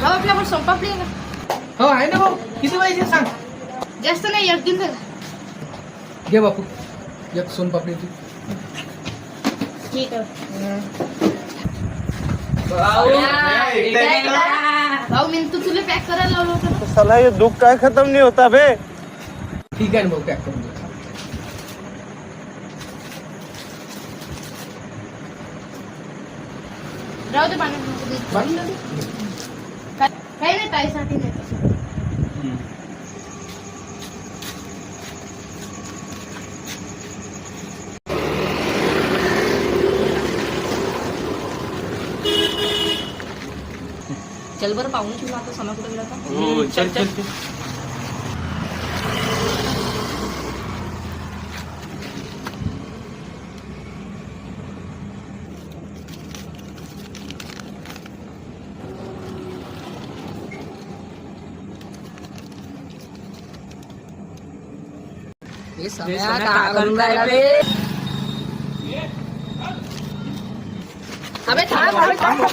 भाऊ आपल्यावर सोनपापडी आहे का? हो आहे ना भाऊ. किती पाहिजे सांग. जास्त नाही, एक दिन बघा. घे बापू एक सोनपापडी तू. ठीक आहे भाऊ भाऊ. मी तू तुला पॅक करायला लावलं होतं ना. साला ये दुख काय खत्म नहीं होता बे. ठीक आहे ना भाऊ पॅक करून दे. राहू दे पाण्यात. काही नाही, ताईसाठी नाही. चल बरं पाहून ठेवू आता. समा कुठे गेला होता? चल चल हे सगळ्या काय करून राहिला बे? अबे थांब, अबे थांब.